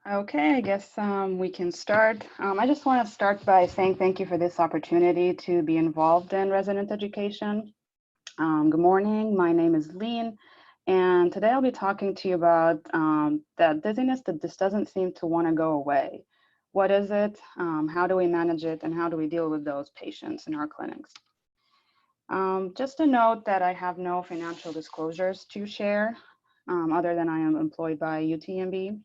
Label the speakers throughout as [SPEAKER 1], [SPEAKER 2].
[SPEAKER 1] Okay, I guess we can start. I just want to start by saying thank you for this opportunity to be involved in resident education. Good morning, my name is Leen, and today I'll be talking to you about that dizziness that just doesn't seem to want to go away. What is it? How do we manage it? And how do we deal with those patients in our clinics? Just a note that I have no financial disclosures to share other than I am employed by UTMB.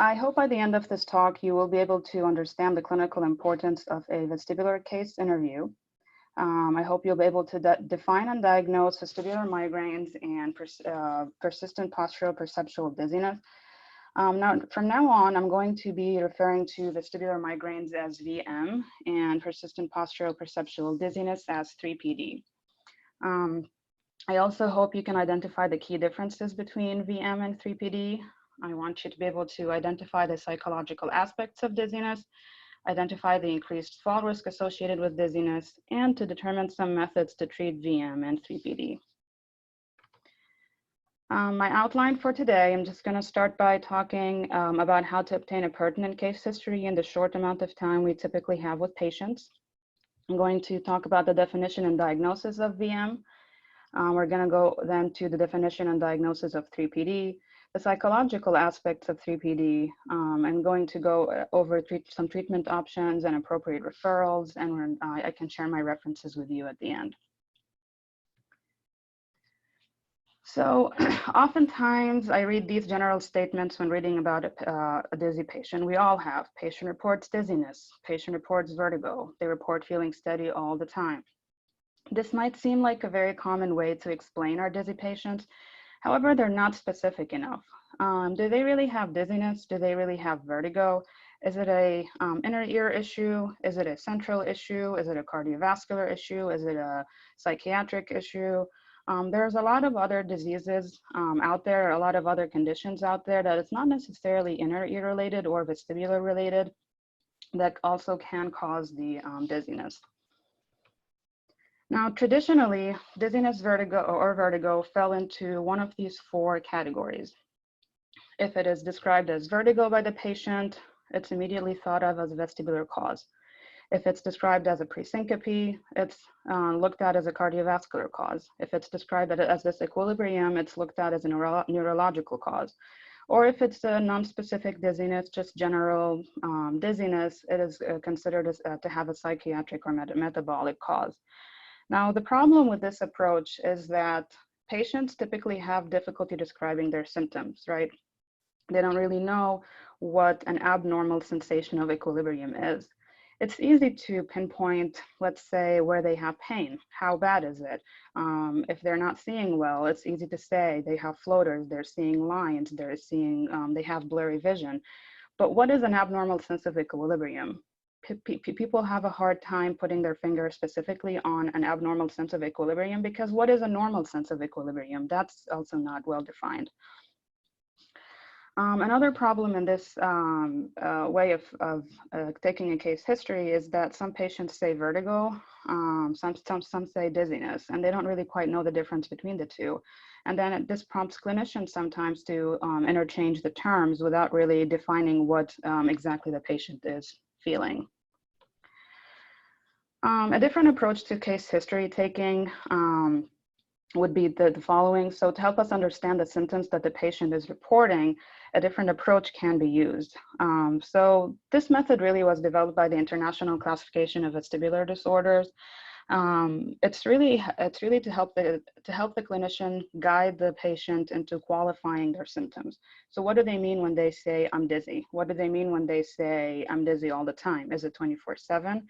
[SPEAKER 1] I hope by the end of this talk, you will be able to understand the clinical importance of a vestibular case interview. I hope you'll be able to define and diagnose vestibular migraines and persistent postural-perceptual dizziness. From now on, I'm going to be referring to vestibular migraines as VM and persistent postural-perceptual dizziness as 3PD. I also hope you can identify the key differences between VM and 3PD. I want you to be able to identify the psychological aspects of dizziness, identify the increased fall risk associated with dizziness, and to determine some methods to treat VM and 3PD. My outline for today, I'm just going to start by talking about how to obtain a pertinent case history in the short amount of time we typically have with patients. I'm going to talk about the definition and diagnosis of VM. We're going to go then to the definition and diagnosis of 3PD, the psychological aspects of 3PD, and going to go over some treatment options and appropriate referrals, and I can share my references with you at the end. So oftentimes I read these general statements when reading about a dizzy patient. We all have. Patient reports dizziness, patient reports vertigo, they report feeling steady all the time. This might seem like a very common way to explain our dizzy patients. However, they're not specific enough. Do they really have dizziness? Do they really have vertigo? Is it a inner ear issue? Is it a central issue? Is it a cardiovascular issue? Is it a psychiatric issue? There's a lot of other diseases out there, a lot of other conditions out there that it's not necessarily inner ear related or vestibular related that also can cause the dizziness. Now, traditionally, dizziness, vertigo fell into one of these four categories. If it is described as vertigo by the patient, it's immediately thought of as a vestibular cause. If it's described as a presyncope, it's looked at as a cardiovascular cause. If it's described as disequilibrium, it's looked at as a neurological cause. Or if it's a non-specific dizziness, just general dizziness, it is considered to have a psychiatric or metabolic cause. Now, the problem with this approach is that patients typically have difficulty describing their symptoms, right? They don't really know what an abnormal sensation of equilibrium is. It's easy to pinpoint, let's say, where they have pain. How bad is it? If they're not seeing well, it's easy to say they have floaters, they're seeing lines, they have blurry vision. But what is an abnormal sense of equilibrium? People have a hard time putting their finger specifically on an abnormal sense of equilibrium because what is a normal sense of equilibrium? That's also not well defined. Another problem in this way of taking a case history is that some patients say vertigo, some say dizziness, and they don't really quite know the difference between the two. And then this prompts clinicians sometimes to interchange the terms without really defining what exactly the patient is feeling. A different approach to case history taking would be the following. So to help us understand the symptoms that the patient is reporting, a different approach can be used. So this method really was developed by the International Classification of Vestibular Disorders. It's really to help the clinician guide the patient into qualifying their symptoms. So what do they mean when they say I'm dizzy? What do they mean when they say I'm dizzy all the time? Is it 24/7?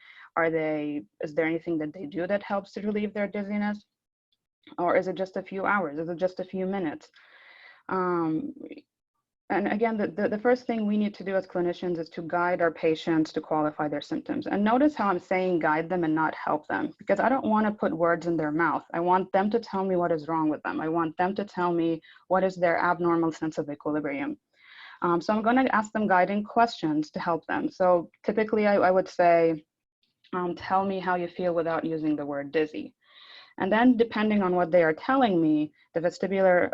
[SPEAKER 1] Is there anything that they do that helps to relieve their dizziness? Or is it just a few hours? Is it just a few minutes? And again, the first thing we need to do as clinicians is to guide our patients to qualify their symptoms. And notice how I'm saying guide them and not help them, because I don't want to put words in their mouth. I want them to tell me what is wrong with them. I want them to tell me what is their abnormal sense of equilibrium. So I'm going to ask them guiding questions to help them. So typically I would say, tell me how you feel without using the word dizzy. And then depending on what they are telling me, the vestibular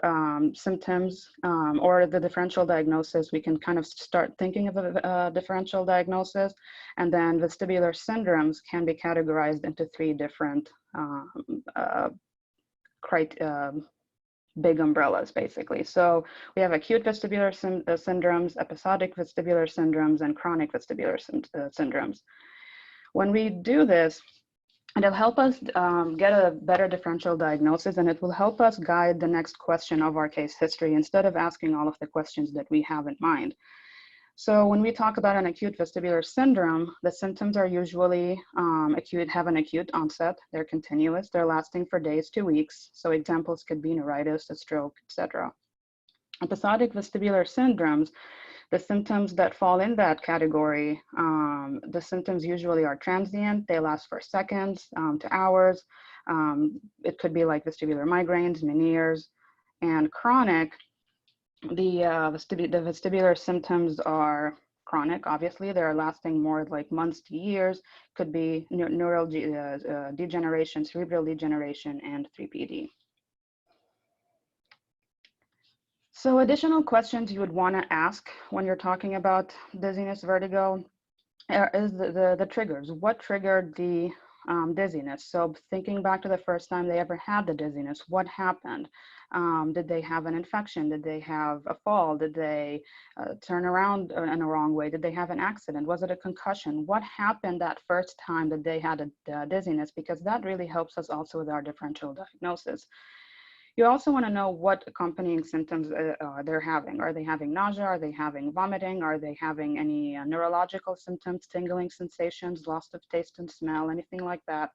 [SPEAKER 1] symptoms or the differential diagnosis, we can kind of start thinking of a differential diagnosis. And then vestibular syndromes can be categorized into 3 different big umbrellas, basically. So we have acute vestibular syndromes, episodic vestibular syndromes, and chronic vestibular syndromes. When we do this, it'll help us get a better differential diagnosis, and it will help us guide the next question of our case history instead of asking all of the questions that we have in mind. So when we talk about an acute vestibular syndrome, the symptoms are usually have an acute onset. They're continuous. They're lasting for days to weeks. So examples could be neuritis, a stroke, etc. Episodic vestibular syndromes, the symptoms that fall in that category, the symptoms usually are transient. They last for seconds to hours. It could be like vestibular migraines, Meniere's. And chronic, the vestibular symptoms are chronic, obviously. They're lasting more like months to years. Could be neural degeneration, cerebral degeneration, and 3PD. So additional questions you would want to ask when you're talking about dizziness, vertigo, is the triggers. What triggered the dizziness? So thinking back to the first time they ever had the dizziness, what happened? Did they have an infection? Did they have a fall? Did they turn around in a wrong way? Did they have an accident? Was it a concussion? What happened that first time that they had a dizziness? Because that really helps us also with our differential diagnosis. You also want to know what accompanying symptoms they're having. Are they having nausea? Are they having vomiting? Are they having any neurological symptoms, tingling sensations, loss of taste and smell, anything like that?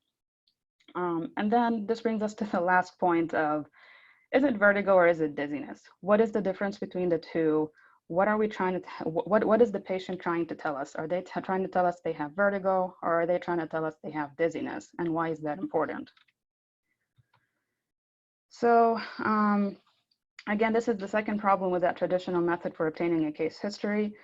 [SPEAKER 1] And then this brings us to the last point of, is it vertigo or is it dizziness? What is the difference between the two? What are we trying to, what is the patient trying to tell us? Are they trying to tell us they have vertigo, or are they trying to tell us they have dizziness? And why is that important? So again, this is the second problem with that traditional method for obtaining a case history.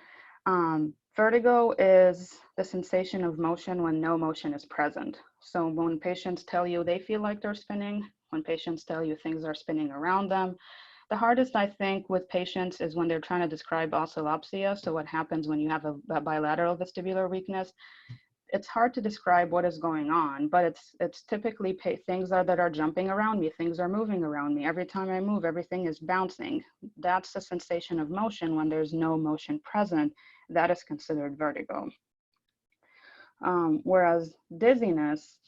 [SPEAKER 1] Vertigo is the sensation of motion when no motion is present. So when patients tell you they feel like they're spinning, when patients tell you things are spinning around them, the hardest, I think, with patients is when they're trying to describe oscillopsia. So what happens when you have a bilateral vestibular weakness? It's hard to describe what is going on, but it's typically things that are jumping around me, things are moving around me. Every time I move, everything is bouncing. That's the sensation of motion when there's no motion present. That is considered vertigo. Whereas dizziness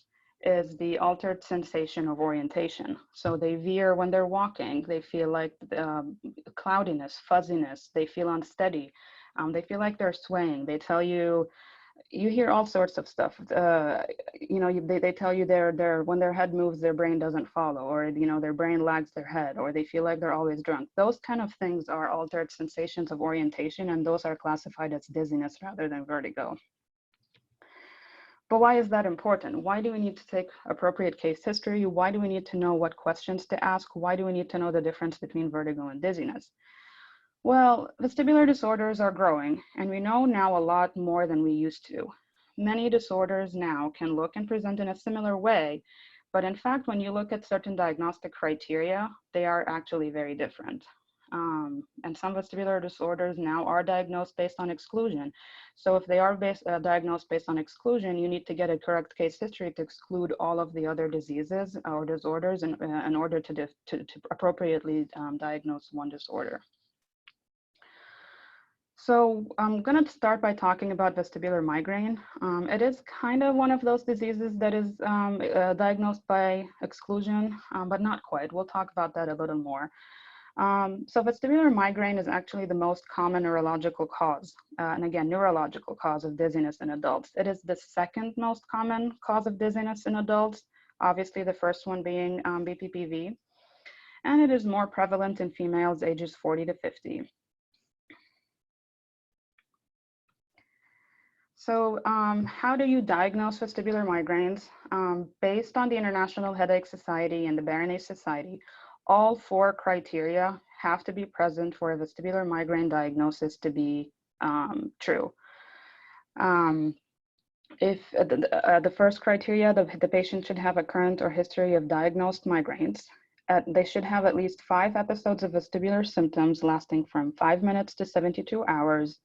[SPEAKER 1] is the altered sensation of orientation. So they veer when they're walking. They feel like cloudiness, fuzziness. They feel unsteady. They feel like they're swaying. They tell you, you hear all sorts of stuff. You know, they tell you when their head moves, their brain doesn't follow, or you know, their brain lags their head, or they feel like they're always drunk. Those kind of things are altered sensations of orientation, and those are classified as dizziness rather than vertigo. But why is that important? Why do we need to take appropriate case history? Why do we need to know what questions to ask? Why do we need to know the difference between vertigo and dizziness? Well, vestibular disorders are growing, and we know now a lot more than we used to. Many disorders now can look and present in a similar way, but in fact, when you look at certain diagnostic criteria, they are actually very different. And some vestibular disorders now are diagnosed based on exclusion. So if they are diagnosed based on exclusion, you need to get a correct case history to exclude all of the other diseases or disorders in order to appropriately diagnose one disorder. So I'm going to start by talking about vestibular migraine. It is kind of one of those diseases that is diagnosed by exclusion, but not quite. We'll talk about that a little more. So vestibular migraine is actually the most common neurological cause, and again, neurological cause of dizziness in adults. It is the second most common cause of dizziness in adults, obviously the first one being PPPD, and it is more prevalent in females ages 40 to 50. So how do you diagnose vestibular migraines? Based on the International Headache Society and the Berenice Society, all 4 criteria have to be present for a vestibular migraine diagnosis to be true. If the first criteria, the patient should have a current or history of diagnosed migraines. They should have at least 5 episodes of vestibular symptoms lasting from 5 minutes to 72 hours.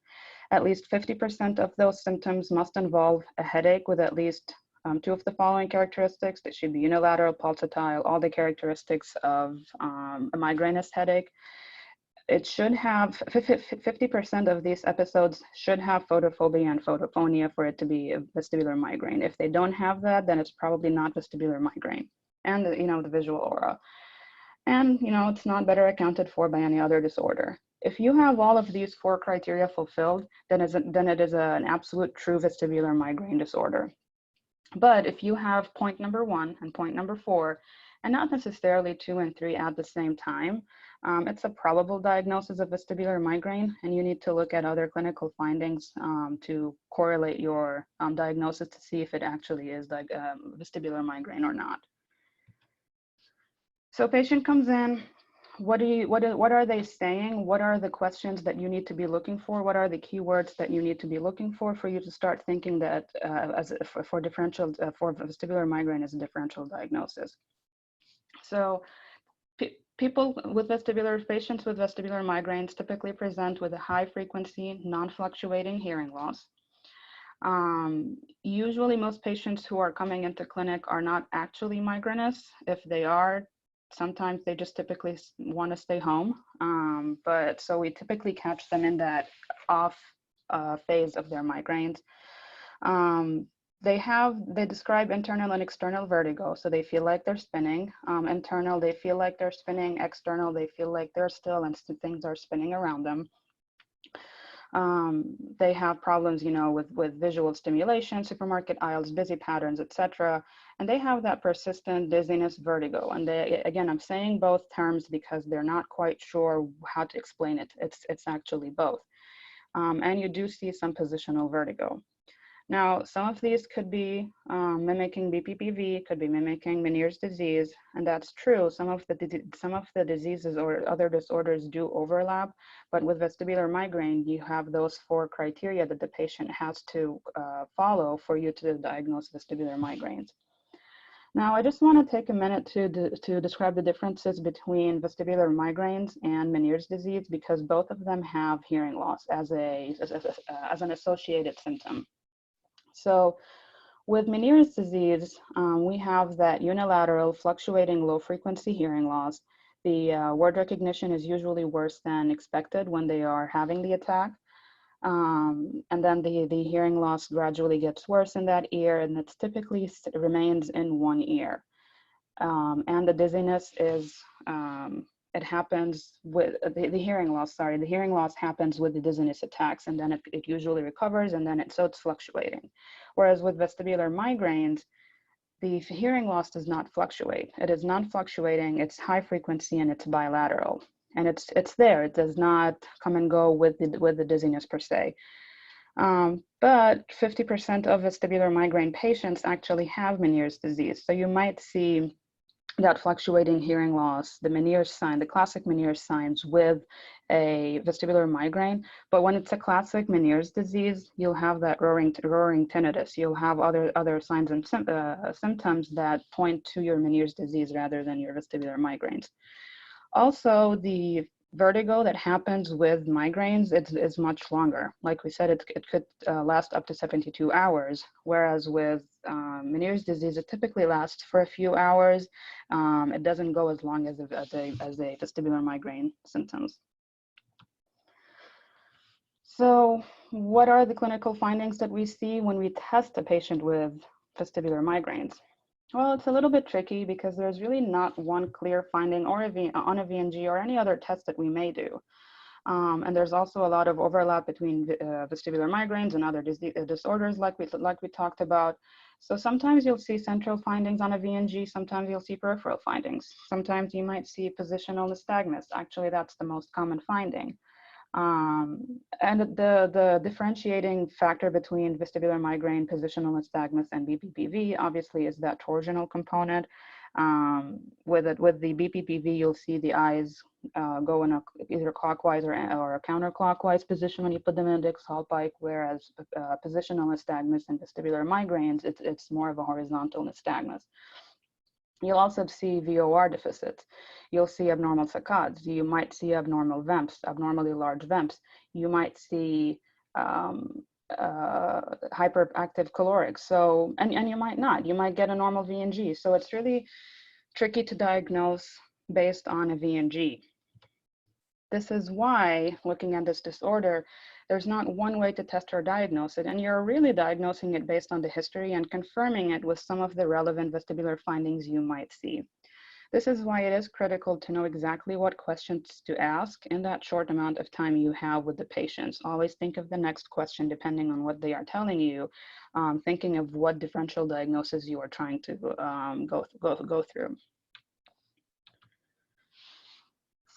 [SPEAKER 1] At least 50% of those symptoms must involve a headache with at least 2 of the following characteristics. They should be unilateral, pulsatile, all the characteristics of a migrainous headache. It should have 50% of these episodes should have photophobia and photophonia for it to be a vestibular migraine. If they don't have that, then it's probably not vestibular migraine. And the visual aura. And it's not better accounted for by any other disorder. If you have all of these 4 criteria fulfilled, then it is an absolute true vestibular migraine disorder. But if you have point number 1 and point number 4, and not necessarily 2 and 3 at the same time, it's a probable diagnosis of vestibular migraine, and you need to look at other clinical findings to correlate your diagnosis to see if it actually is like vestibular migraine or not. So patient comes in. What are they saying? What are the questions that you need to be looking for? What are the keywords that you need to be looking for you to start thinking that for vestibular migraine as a differential diagnosis? So patients with vestibular migraines typically present with a high frequency, non-fluctuating hearing loss. Usually most patients who are coming into clinic are not actually migrainous. If they are, sometimes they just typically want to stay home. But so we typically catch them in that off phase of their migraines. They describe internal and external vertigo. So they feel like they're spinning. Internal, they feel like they're spinning. External, they feel like they're still and things are spinning around them. They have problems, with visual stimulation, supermarket aisles, busy patterns, etc. And they have that persistent dizziness, vertigo. And again, I'm saying both terms because they're not quite sure how to explain it. It's actually both. And you do see some positional vertigo. Now, some of these could be mimicking BPPV, could be mimicking Meniere's disease, and that's true. Some of the diseases or other disorders do overlap, but with vestibular migraine, you have those 4 criteria that the patient has to follow for you to diagnose vestibular migraines. Now, I just want to take a minute to describe the differences between vestibular migraines and Meniere's disease because both of them have hearing loss as an associated symptom. So with Meniere's disease, we have that unilateral fluctuating low frequency hearing loss. The word recognition is usually worse than expected when they are having the attack. And then the hearing loss gradually gets worse in that ear, and it typically remains in one ear. And the dizziness is, it happens with the hearing loss, the hearing loss happens with the dizziness attacks, and then it usually recovers, and then so it's fluctuating. Whereas with vestibular migraines, the hearing loss does not fluctuate. It is non-fluctuating, it's high frequency, and it's bilateral. And it's there, it does not come and go with the dizziness per se. But 50% of vestibular migraine patients actually have Meniere's disease. So you might see that fluctuating hearing loss, the Meniere's sign, the classic Meniere's signs with a vestibular migraine. But when it's a classic Meniere's disease, you'll have that roaring tinnitus. You'll have other signs and symptoms that point to your Meniere's disease rather than your vestibular migraines. Also, the vertigo that happens with migraines is much longer. Like we said, it could last up to 72 hours, whereas with Meniere's disease, it typically lasts for a few hours. It doesn't go as long as a vestibular migraine symptoms. So what are the clinical findings that we see when we test a patient with vestibular migraines? Well, it's a little bit tricky because there's really not one clear finding or on a VNG or any other test that we may do. And there's also a lot of overlap between vestibular migraines and other disorders like we talked about. So sometimes you'll see central findings on a VNG, sometimes you'll see peripheral findings. Sometimes you might see positional nystagmus. Actually, that's the most common finding. And the differentiating factor between vestibular migraine, positional nystagmus, and BPPV obviously is that torsional component. With the BPPV, you'll see the eyes go in either clockwise or a counterclockwise position when you put them in a Dix-Hall pike, whereas positional nystagmus and vestibular migraines, it's more of a horizontal nystagmus. You'll also see VOR deficits. You'll see abnormal saccades. You might see abnormal VEMPs, abnormally large VEMPs. You might see hyperactive calorics. So, and you might not. You might get a normal VNG. So it's really tricky to diagnose based on a VNG. This is why, looking at this disorder, there's not one way to test or diagnose it, and you're really diagnosing it based on the history and confirming it with some of the relevant vestibular findings you might see. This is why it is critical to know exactly what questions to ask in that short amount of time you have with the patients. Always think of the next question depending on what they are telling you, thinking of what differential diagnosis you are trying to go through.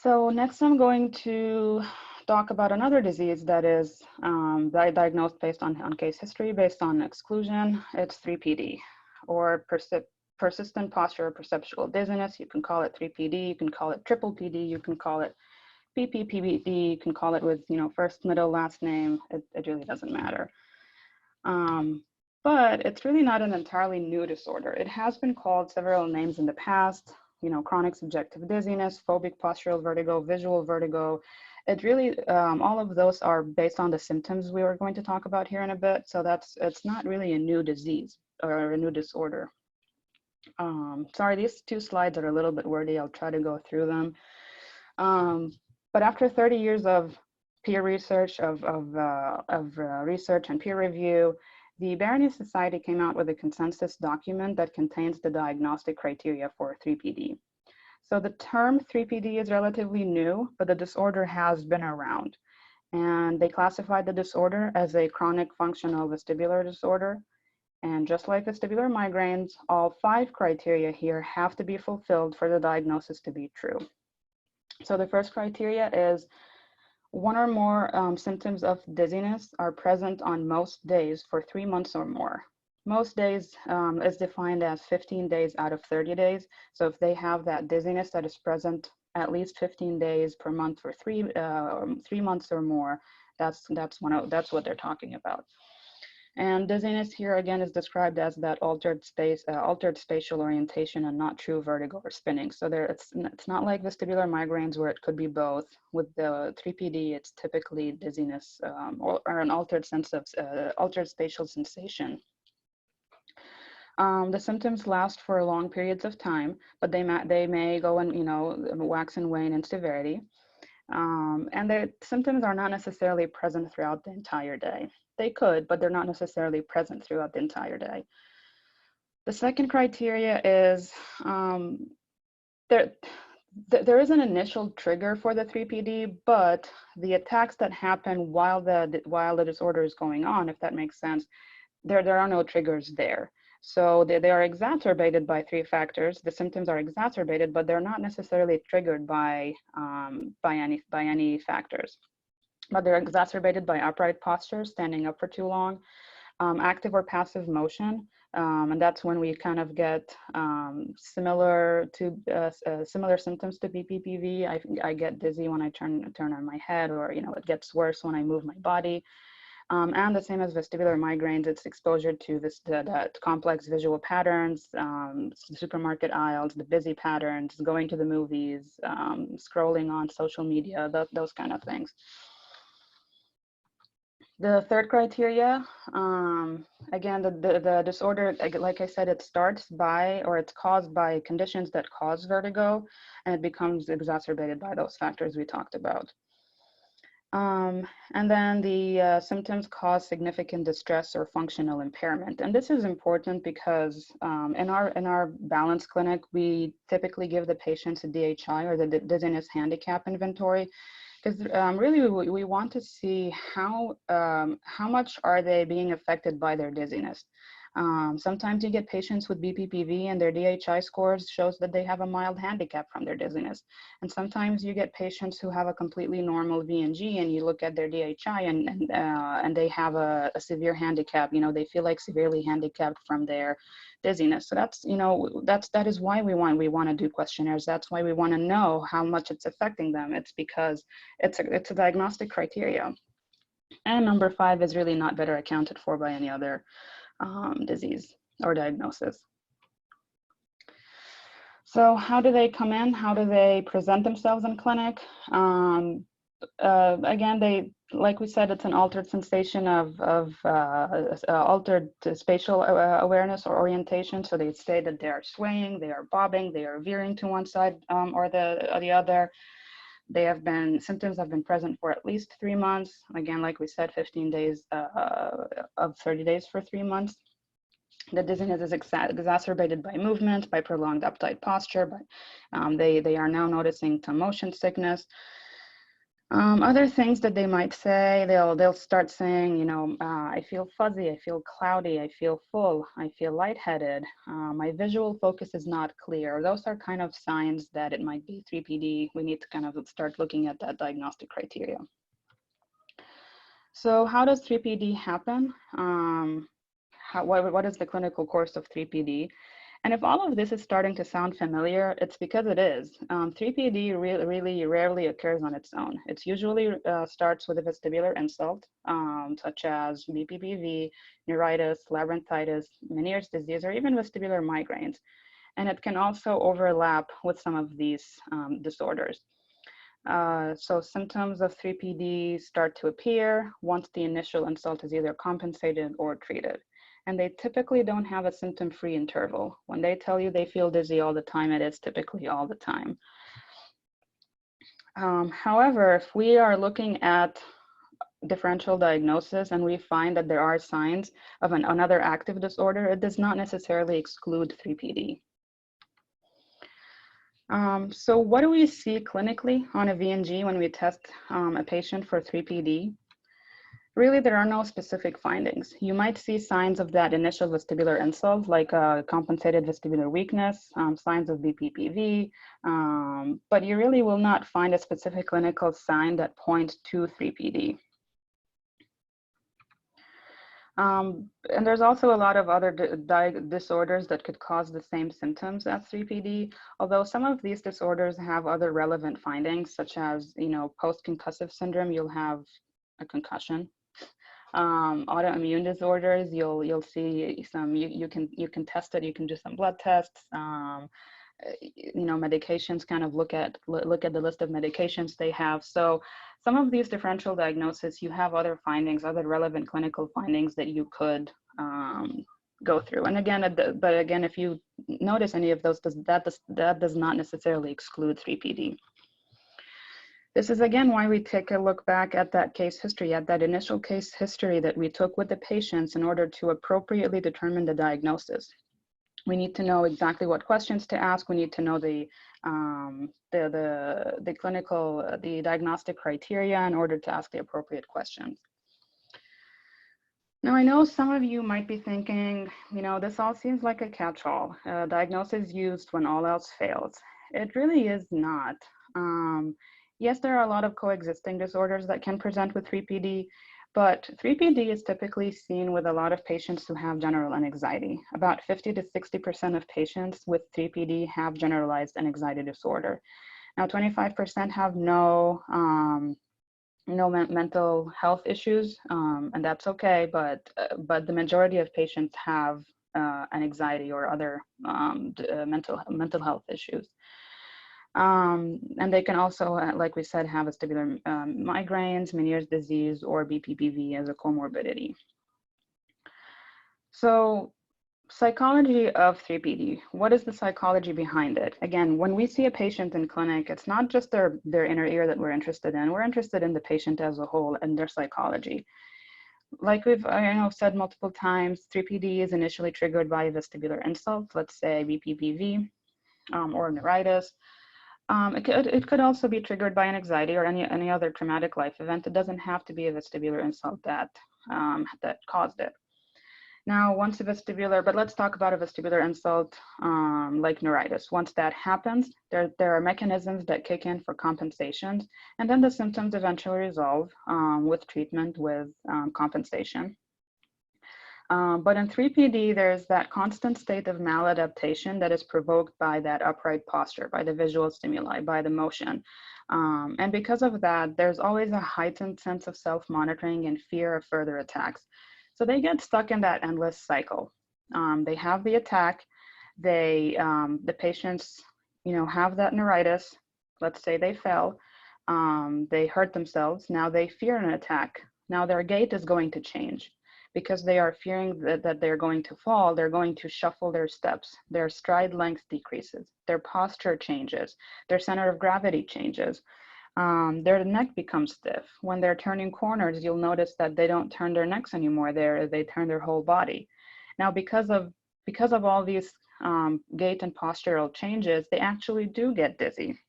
[SPEAKER 1] So next I'm going to talk about another disease that is diagnosed based on case history, based on exclusion. It's 3PD, or persistent postural-perceptual dizziness. You can call it 3PD, you can call it triple PD, you can call it PPPD, you can call it with first, middle, last name. It really doesn't matter. But it's really not an entirely new disorder. It has been called several names in the past. Chronic subjective dizziness, phobic postural vertigo, visual vertigo. It really, all of those are based on the symptoms we were going to talk about here in a bit. So it's not really a new disease or a new disorder. Sorry, these two slides are a little bit wordy. I'll try to go through them. But after 30 years of peer research, research and peer review, the Barony Society came out with a consensus document that contains the diagnostic criteria for 3PD. So the term 3PD is relatively new, but the disorder has been around. And they classified the disorder as a chronic functional vestibular disorder. And just like vestibular migraines, all 5 criteria here have to be fulfilled for the diagnosis to be true. So the first criteria is 1 or more symptoms of dizziness are present on most days for 3 months or more. Most days is defined as 15 days out of 30 days. So if they have that dizziness that is present at least 15 days per month for 3 months or more, that's what they're talking about. And dizziness here again is described as that altered spatial orientation and not true vertigo or spinning. So it's not like vestibular migraines where it could be both. With the 3PD, it's typically dizziness or an altered sense of altered spatial sensation. The symptoms last for long periods of time, but they may go and wax and wane in severity. And the symptoms are not necessarily present throughout the entire day. They could, but they're not necessarily present throughout the entire day. The second criteria is there is an initial trigger for the 3PD, but the attacks that happen while the disorder is going on, if that makes sense, there are no triggers there. So they are exacerbated by 3 factors. The symptoms are exacerbated, but they're not necessarily triggered by any factors. But they're exacerbated by upright posture, standing up for too long, active or passive motion, and that's when we kind of get similar symptoms to BPPV. I get dizzy when I turn on my head, or it gets worse when I move my body. And the same as vestibular migraines, it's exposure to the complex visual patterns, supermarket aisles, the busy patterns, going to the movies, scrolling on social media, those kind of things. The third criteria, again, the disorder, like I said, it starts by, or it's caused by conditions that cause vertigo, and it becomes exacerbated by those factors we talked about. And then the symptoms cause significant distress or functional impairment. And this is important because in our balance clinic, we typically give the patients a DHI, or the dizziness handicap inventory, because really we want to see how much are they being affected by their dizziness. Sometimes you get patients with BPPV and their DHI scores shows that they have a mild handicap from their dizziness. And sometimes you get patients who have a completely normal VNG and you look at their DHI and they have a severe handicap. You know, they feel like severely handicapped from their dizziness. So that's, you know, that is why we want to do questionnaires. That's why we want to know how much it's affecting them. It's because it's a diagnostic criteria. And number 5 is really not better accounted for by any other disease or diagnosis. So how do they come in? How do they present themselves in clinic? Again, they, like we said, it's an altered sensation of altered spatial awareness or orientation. So they say that they are swaying, they are bobbing, they are veering to one side or the other. Symptoms have been present for at least 3 months. Again, like we said, 15 days of 30 days for 3 months. The dizziness is exacerbated by movement, by prolonged uptight posture. They are now noticing some motion sickness. Other things that they might say, they'll start saying, you know, I feel fuzzy, I feel cloudy, I feel full, I feel lightheaded, my visual focus is not clear. Those are kind of signs that it might be 3PD. We need to kind of start looking at that diagnostic criteria. So how does 3PD happen? What is the clinical course of 3PD? And if all of this is starting to sound familiar, it's because it is. 3PD really rarely occurs on its own. It usually starts with a vestibular insult, such as BPPV, neuritis, labyrinthitis, Meniere's disease, or even vestibular migraines. And it can also overlap with some of these disorders. So symptoms of 3PD start to appear once the initial insult is either compensated or treated. And they typically don't have a symptom-free interval. When they tell you they feel dizzy all the time, it is typically all the time. However, if we are looking at differential diagnosis and we find that there are signs of another active disorder, it does not necessarily exclude 3PD. So what do we see clinically on a VNG when we test a patient for 3PD? Really, there are no specific findings. You might see signs of that initial vestibular insult, like compensated vestibular weakness, signs of BPPV, but you really will not find a specific clinical sign that points to 3PD. And there's also a lot of other disorders that could cause the same symptoms as 3PD, although some of these disorders have other relevant findings, such as, you know, post-concussive syndrome, you'll have a concussion. Autoimmune disorders, you'll see some, you can test it, you can do some blood tests. You know, medications, kind of look at the list of medications they have. So some of these differential diagnoses, you have other findings, other relevant clinical findings that you could go through. And again, but again, if you notice any of those, that does not necessarily exclude 3PD. This is again why we take a look back at that case history, at that initial case history that we took with the patients in order to appropriately determine the diagnosis. We need to know exactly what questions to ask. We need to know the diagnostic criteria in order to ask the appropriate questions. Now, I know some of you might be thinking, you know, this all seems like a catch-all. Diagnosis used when all else fails. It really is not. Yes, there are a lot of coexisting disorders that can present with 3PD, but 3PD is typically seen with a lot of patients who have general anxiety. About 50 to 60% of patients with 3PD have generalized anxiety disorder. Now, 25% have no mental health issues, and that's okay, but the majority of patients have anxiety or other mental health issues. And they can also, like we said, have vestibular migraines, Meniere's disease, or BPPV as a comorbidity. So psychology of 3PD, what is the psychology behind it? Again, when we see a patient in clinic, it's not just their inner ear that we're interested in. We're interested in the patient as a whole and their psychology. Like we've said multiple times, 3PD is initially triggered by a vestibular insult, let's say BPPV or neuritis. It could also be triggered by an anxiety or any other traumatic life event. It doesn't have to be a vestibular insult that caused it. Now, once a vestibular, but let's talk about a vestibular insult like neuritis. Once that happens, there are mechanisms that kick in for compensations, and then the symptoms eventually resolve with treatment with compensation. But in 3PD, there's that constant state of maladaptation that is provoked by that upright posture, by the visual stimuli, by the motion. And because of that, there's always a heightened sense of self-monitoring and fear of further attacks. So they get stuck in that endless cycle. They have the attack, the patients, have that neuritis. Let's say they fell, they hurt themselves. Now they fear an attack. Now their gait is going to change because they are fearing that they're going to fall. They're going to shuffle their steps. Their stride length decreases. Their posture changes. Their center of gravity changes. Their neck becomes stiff. When they're turning corners, you'll notice that they don't turn their necks anymore. They turn their whole body. Now, because of all these gait and postural changes, they actually do get dizzy,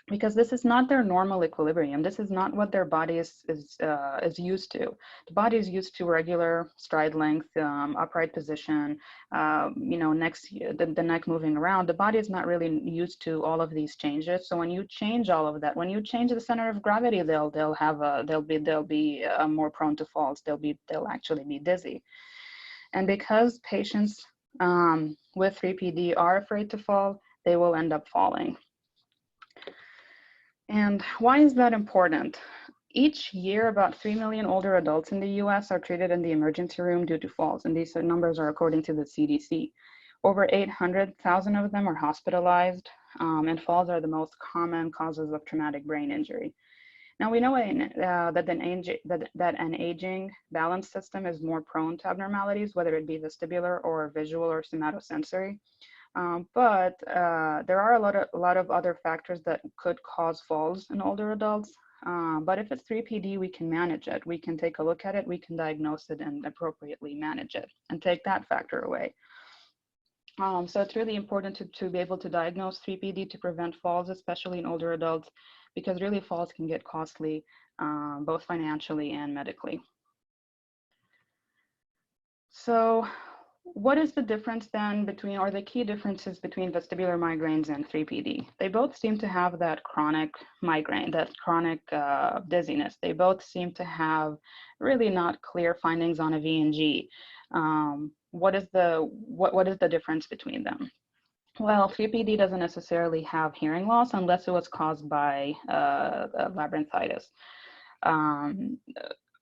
[SPEAKER 1] because this is not their normal equilibrium. This is not what their body is used to. The body is used to regular stride length, upright position, the neck moving around. The body is not really used to all of these changes. So when you change all of that, when you change the center of gravity, they'll be more prone to falls. They'll actually be dizzy. And because patients with 3PD are afraid to fall, they will end up falling. And why is that important? Each year, about 3 million older adults in the US are treated in the emergency room due to falls, and these numbers are according to the CDC. Over 800,000 of them are hospitalized, and falls are the most common causes of traumatic brain injury. Now, we know that an aging balance system is more prone to abnormalities, whether it be vestibular or visual or somatosensory. But there are a lot of other factors that could cause falls in older adults. But if it's 3PD, we can manage it. We can take a look at it, we can diagnose it and appropriately manage it and take that factor away. So it's really important to be able to diagnose 3PD to prevent falls, especially in older adults, because really falls can get costly, both financially and medically. So what is the difference then between, or the key differences between vestibular migraines and 3PD? They both seem to have that chronic migraine, that chronic dizziness. They both seem to have really not clear findings on a V&G. What is the difference between them? Well, 3PD doesn't necessarily have hearing loss unless it was caused by labyrinthitis.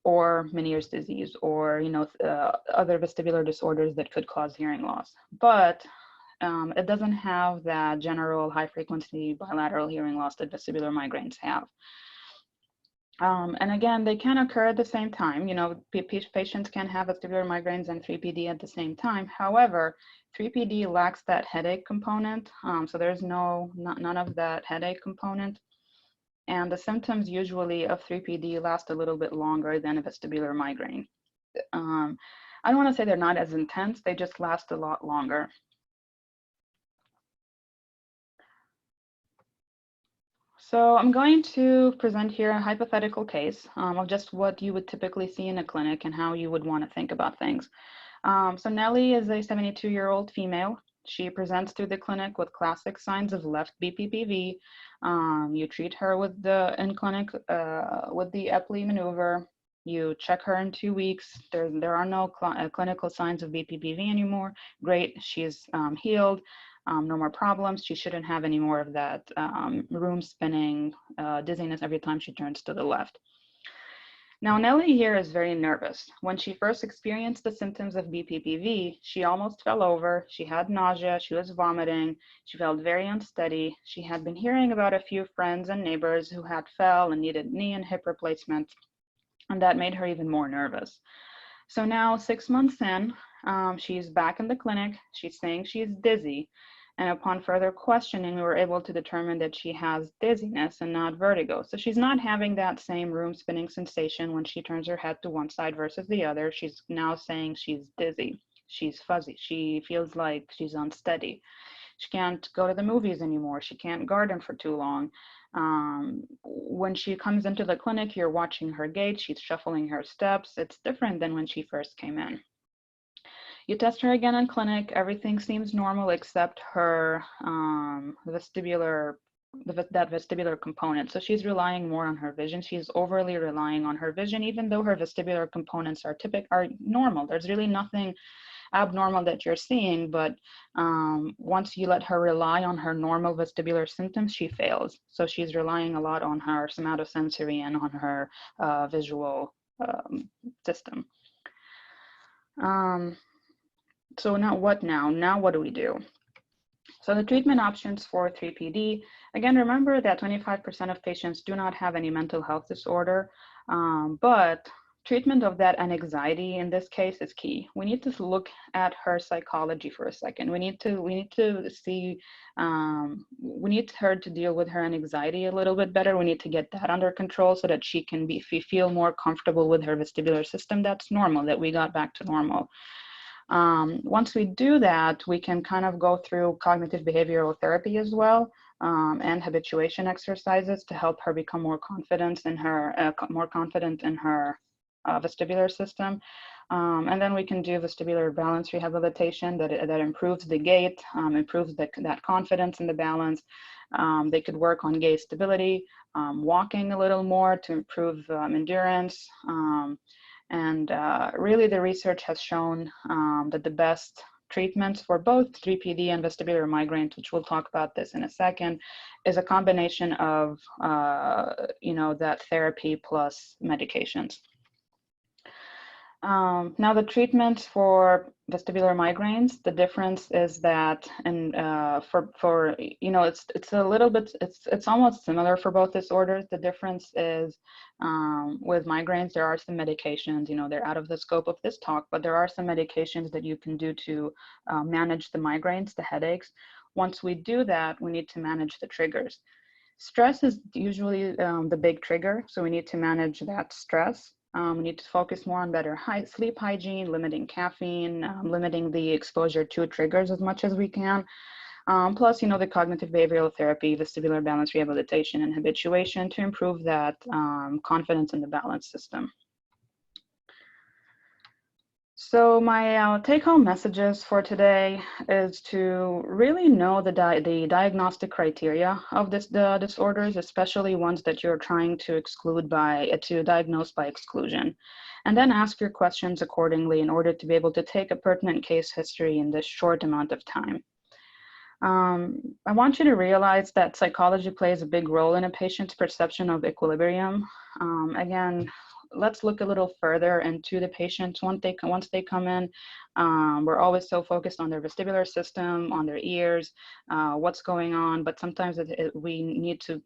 [SPEAKER 1] Or Meniere's disease, or other vestibular disorders that could cause hearing loss. But it doesn't have that general high-frequency bilateral hearing loss that vestibular migraines have. And again, they can occur at the same time. Patients can have vestibular migraines and 3PD at the same time. However, 3PD lacks that headache component, so there's none of that headache component. And the symptoms usually of 3PD last a little bit longer than a vestibular migraine. I don't want to say they're not as intense, they just last a lot longer. So I'm going to present here a hypothetical case of just what you would typically see in a clinic and how you would want to think about things. So Nellie is a 72-year-old female. She presents to the clinic with classic signs of left BPPV. You treat her with in clinic with the Epley maneuver. You check her in 2 weeks. There are no clinical signs of BPPV anymore. Great, she's healed. No more problems. She shouldn't have any more of that room spinning dizziness every time she turns to the left. Now, Nellie here is very nervous. When she first experienced the symptoms of BPPV, she almost fell over. She had nausea. She was vomiting. She felt very unsteady. She had been hearing about a few friends and neighbors who had fell and needed knee and hip replacements, and that made her even more nervous. So now, 6 months in, she's back in the clinic. She's saying she's dizzy. And upon further questioning, we were able to determine that she has dizziness and not vertigo. So she's not having that same room spinning sensation when she turns her head to one side versus the other. She's now saying she's dizzy. She's fuzzy. She feels like she's unsteady. She can't go to the movies anymore. She can't garden for too long. When she comes into the clinic, you're watching her gait. She's shuffling her steps. It's different than when she first came in. You test her again in clinic. Everything seems normal except her that vestibular component. So she's relying more on her vision. She's overly relying on her vision, even though her vestibular components are normal. There's really nothing abnormal that you're seeing, but once you let her rely on her normal vestibular symptoms, she fails. So she's relying a lot on her somatosensory and on her visual system. So now what now? Now what do we do? So the treatment options for 3PD, again, remember that 25% of patients do not have any mental health disorder, but treatment of that anxiety in this case is key. We need to look at her psychology for a second. We need her to deal with her anxiety a little bit better. We need to get that under control so that she can feel more comfortable with her vestibular system. That's normal, that we got back to normal. Once we do that, we can kind of go through cognitive behavioral therapy as well, and habituation exercises to help her become more confident in her vestibular system. And then we can do vestibular balance rehabilitation that improves the gait, improves that confidence in the balance. They could work on gait stability, walking a little more to improve endurance. And really the research has shown that the best treatments for both 3PD and vestibular migraines, which we'll talk about this in a second, is a combination of that therapy plus medications. Now the treatment for vestibular migraines, the difference is that, and it's almost similar for both disorders. The difference is with migraines, there are some medications, they're out of the scope of this talk, but there are some medications that you can do to manage the migraines, the headaches. Once we do that, we need to manage the triggers. Stress is usually the big trigger, so we need to manage that stress. We need to focus more on better sleep hygiene, limiting caffeine, limiting the exposure to triggers as much as we can. Plus, the cognitive behavioral therapy, vestibular balance rehabilitation, and habituation to improve that confidence in the balance system. So my take-home messages for today is to really know the diagnostic criteria of the disorders, especially ones that you're trying to diagnose by exclusion, and then ask your questions accordingly in order to be able to take a pertinent case history in this short amount of time. I want you to realize that psychology plays a big role in a patient's perception of equilibrium. Again, let's look a little further into the patients once they come in. We're always so focused on their vestibular system, on their ears, what's going on, but sometimes we need to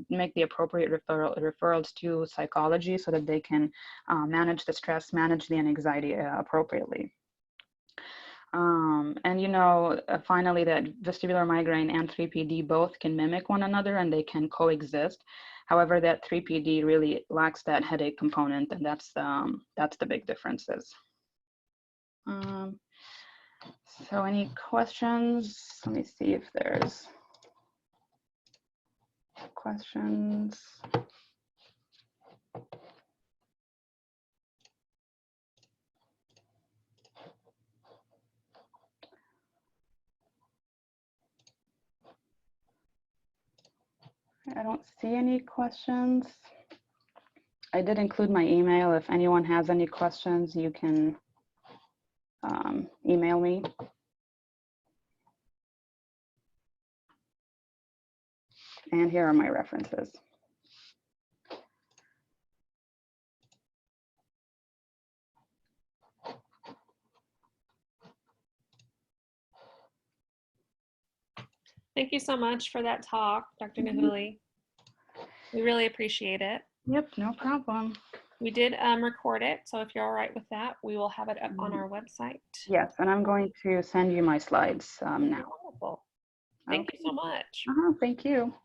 [SPEAKER 1] make the appropriate referrals to psychology so that they can manage the stress, manage the anxiety appropriately. Finally, that vestibular migraine and 3PD both can mimic one another and they can coexist. However, that 3PD really lacks that headache component, and that's the big differences. So any questions? Let me see if there's questions. I don't see any questions. I did include my email. If anyone has any questions, you can email me. And here are my references.
[SPEAKER 2] Thank you so much for that talk, Dr. Nahouli. We really appreciate it.
[SPEAKER 1] Yep, no problem.
[SPEAKER 2] We did record it, so if you're all right with that, we will have it up on our website.
[SPEAKER 1] Yes, and I'm going to send you my slides now.
[SPEAKER 2] Wonderful. Thank you so much.
[SPEAKER 1] Thank you.